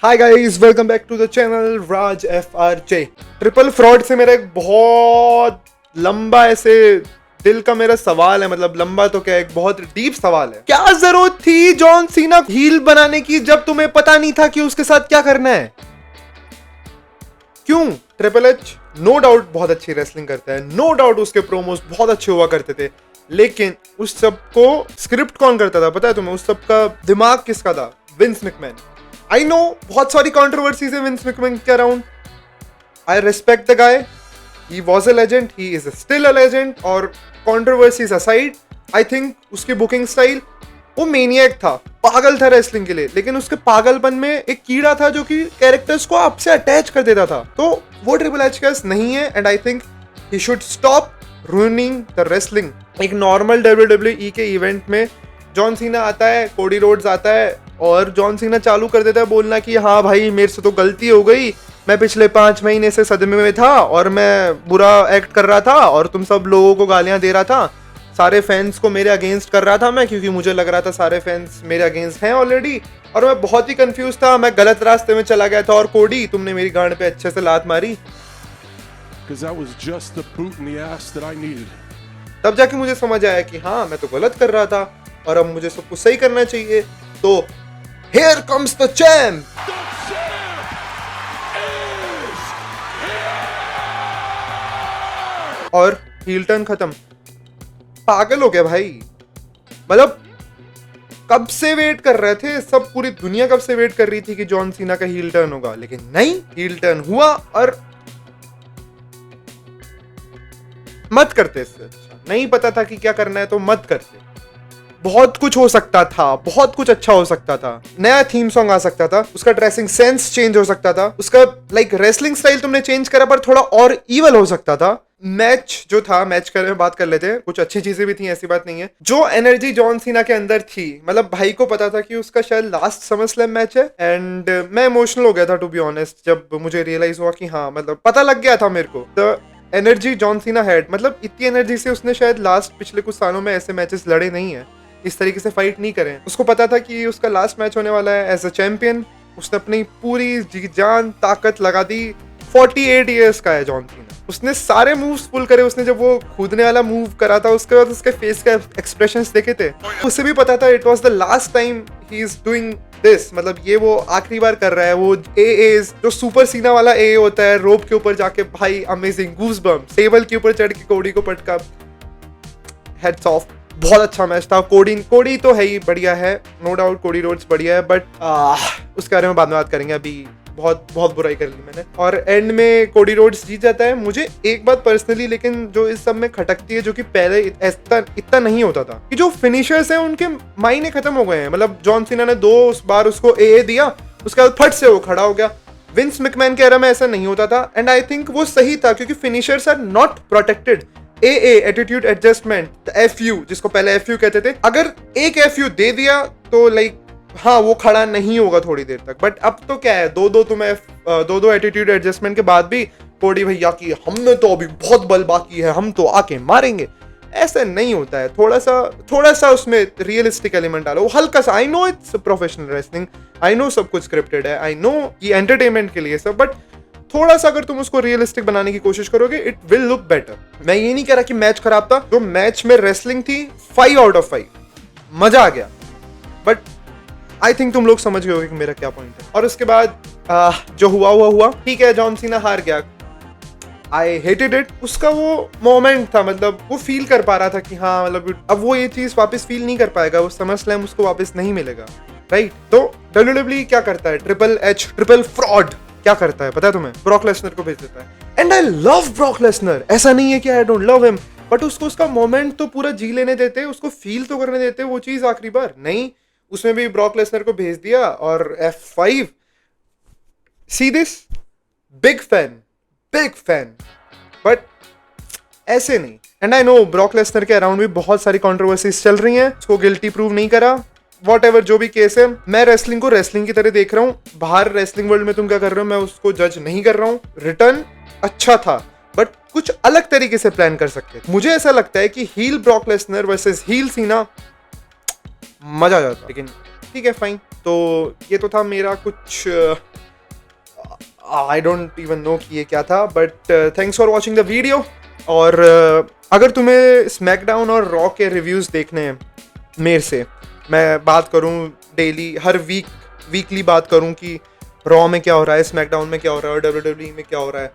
Hi guys, welcome back to the channel Raj FRJ। Triple fraud से मेरा एक बहुत लंबा ऐसे दिल का मेरा सवाल है, मतलब लंबा तो क्या, एक बहुत डीप सवाल है। क्या जरूरत थी जॉन सीना हील बनाने की जब तुम्हें पता नहीं था कि उसके साथ क्या करना है? क्यों? ट्रिपल एच नो डाउट बहुत अच्छी रेसलिंग करता है, नो डाउट उसके प्रोमोस बहुत अच्छे हुआ करते थे, लेकिन उस सब को स्क्रिप्ट कौन करता था पता है तुम्हें? उस सब का दिमाग किसका था? Vince McMahon. आई नो बहुत सारी कंट्रोवर्सीज है विंस मैकमैन के around. I respect the guy, he was a legend, he is still a legend. और कंट्रोवर्सीज असाइड, आई थिंक उसकी बुकिंग स्टाइल, वो मेनियक था, पागल था रेसलिंग के लिए, लेकिन उसके पागलपन में एक कीड़ा था जो कि कैरेक्टर्स को आपसे अटैच कर देता था। तो वो ट्रिपल एच केस नहीं है, and I think he should stop ruining the wrestling. एक नॉर्मल WWE के इवेंट में जॉन सीना आता है, कोडी रोड्स आता है, और जॉन सीना चालू कर देता है बोलना कि हाँ भाई मेरे से तो गलती हो गई, मैं पिछले 5 महीने से सदमे में था और मैं बुरा एक्ट कर रहा था और तुम सब लोगों को गालियां दे रहा था, सारे फैंस को मेरे अगेंस्ट कर रहा था मैं, क्योंकि मुझे लग रहा था सारे फैंस मेरे अगेंस्ट हैं ऑलरेडी, और मैं बहुत ही कंफ्यूज था, मैं गलत रास्ते में चला गया था, और कोडी तुमने मेरी गांड पे अच्छे से लात मारी। तब जाके मुझे समझ आया कि हाँ मैं तो गलत कर रहा था और अब मुझे सब कुछ सही करना चाहिए। तो हियर कम्स द चैम्प। और हील टर्न खत्म। पागल हो गया भाई, मतलब कब से वेट कर रहे थे सब, पूरी दुनिया कब से वेट कर रही थी कि जॉन सीना का हील टर्न होगा, लेकिन नहीं, हील टर्न हुआ। और मत करते इससे अच्छा, नहीं पता था कि क्या करना है तो मत करते। बहुत कुछ हो सकता था, बहुत कुछ अच्छा हो सकता था, नया थीम सॉन्ग आ सकता था, उसका ड्रेसिंग सेंस चेंज हो सकता था, उसका लाइक रेसलिंग स्टाइल तुमने चेंज करा पर थोड़ा और इवल हो सकता था। मैच जो था, मैच के बारे में बात कर लेते हैं, कुछ अच्छी चीजें भी थी, ऐसी बात नहीं है। जो एनर्जी जॉन सीना के अंदर थी, मतलब भाई को पता था कि उसका शायद लास्ट समर स्लैम मैच है, एंड मैं इमोशनल हो गया था टू बी ऑनेस्ट जब मुझे रियलाइज हुआ कि हाँ, मतलब पता लग गया था मेरे को the energy John Cena had, मतलब इतनी एनर्जी से उसने शायद लास्ट पिछले कुछ सालों में ऐसे मैचेस लड़े नहीं है, इस तरीके से फाइट नहीं करें। उसको पता था कि उसका लास्ट मैच होने वाला है एज अ चैंपियन। उसने अपनी पूरी जी जान ताकत लगा दी। 48 इयर्स का है जॉन सीना, उसने सारे मूव्स पुल करे। उसने जब वो कूदने वाला मूव करा था, उसके बाद उसके फेस का एक्सप्रेशंस देखे थे, उसे भी पता था it was the last time he is doing this, मतलब ये वो आखिरी बार कर रहा है। वो एएस जो सुपर सीना वाला ए होता है, रोप के ऊपर जाके भाई अमेजिंग गूज़बम्प्स, टेबल के ऊपर चढ़ के कोडी को पटका, हेड्स ऑफ। बहुत अच्छा मैच था। कोडी तो है ही बढ़िया है, नो डाउट कोडी रोड्स बढ़िया है, बट उसके बारे में बाद में बात करेंगे, अभी बहुत बुराई कर ली मैंने। और एंड में कोडी रोड्स जीत जाता है। मुझे एक बात पर्सनली लेकिन जो इस सब में खटकती है, जो कि पहले इतना नहीं होता था, कि जो फिनिशर्स हैं उनके मायने खत्म हो गए हैं। मतलब जॉन सीना ने 2 बार उसको ए दिया, उसके बाद फट से वो खड़ा हो गया। विंस मैकमैन के एरा में ऐसा नहीं होता था, एंड आई थिंक वो सही था, क्योंकि finishers are not protected. Attitude adjustment, FU, जिसको पहले FU कहते थे, अगर एक FU दे दिया तो लाइक हाँ वो खड़ा नहीं होगा थोड़ी देर तक, बट अब तो क्या है, दो एटीट्यूड एडजस्टमेंट के बाद भी कोडी भैया की हमने तो अभी बहुत बल बाकी है, हम तो आके मारेंगे, ऐसा नहीं होता है। थोड़ा सा उसमें रियलिस्टिक एलिमेंट डालो, हल्का सा। I know it's professional wrestling, I know सब कुछ स्क्रिप्टेड है, आई नो कि एंटरटेनमेंट के लिए सब, बट थोड़ा सा अगर तुम उसको रियलिस्टिक बनाने की कोशिश करोगे, इट विल लुक बेटर। मैं ये नहीं कह रहा कि मैच खराब था, जो मैच में रेसलिंग थी 5 आउट ऑफ 5, मजा आ गया, बट आई थिंक तुम लोग समझ गए होगे कि मेरा क्या पॉइंट है। और उसके बाद जो हुआ, ठीक है, जॉन सीना हार गया, आई हेटेड इट। उसका वो मोमेंट था, मतलब वो फील कर पा रहा था कि हाँ, मतलब अब वो ये चीज वापस फील नहीं कर पाएगा, वो समर स्लैम उसको वापस नहीं मिलेगा, राइट? तो WWE क्या करता है, ट्रिपल एच, ट्रिपल फ्रॉड क्या करता है पता है तुम्हें? ब्रॉक लेसनर को भेज देता है, and I love Brock Lesnar, ऐसा नहीं है कि I don't love him, but उसको उसका मोमेंट तो पूरा जी लेने देते, उसको फील तो करने देते वो चीज आखिरी बार। नहीं, उसमें भी ब्रॉक लेसनर को भेज दिया और F5। See this, big fan, but ऐसे नहीं। And I know Brock Lesnar के अराउंड भी बहुत सारी कंट्रोवर्सीज चल रही हैं, उसको गिल्टी प्रूव नहीं करा, वॉटएवर जो भी केस है। मैं रेसलिंग को रेसलिंग की तरह देख रहा हूँ, बाहर रेसलिंग वर्ल्ड में तुम क्या कर रहे हो मैं उसको जज नहीं कर रहा हूँ। रिटर्न अच्छा था, बट कुछ अलग तरीके से प्लान कर सकते थे। मुझे ऐसा लगता है कि heel Brock Lesnar versus heel Cena मजा आ जाता, लेकिन ठीक है फाइन। तो ये तो था मेरा कुछ, आई डोंट इवन नो कि ये क्या था, but thanks for watching the video. और अगर तुम्हें स्मैकडाउन और रॉ के रिव्यूज़ देखने हैं मेरे से, मैं बात करूं डेली, हर वीकली बात करूं कि रॉ में क्या हो रहा है, स्मैकडाउन में क्या हो रहा है और WWE में क्या हो रहा है,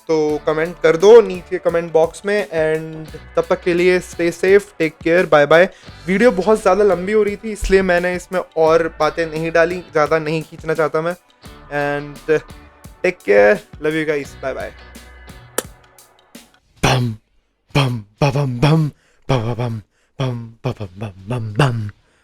तो कमेंट कर दो नीचे कमेंट बॉक्स में। एंड तब तक के लिए stay safe, take care, bye bye. Video बहुत ज़्यादा लंबी हो रही थी इसलिए मैंने इसमें और बातें नहीं डाली, ज़्यादा नहीं खींचना चाहता मैं। And take care, love you guys, bye bye. bum bum ba bum bum ba ba bum bum ba bum bum bum bum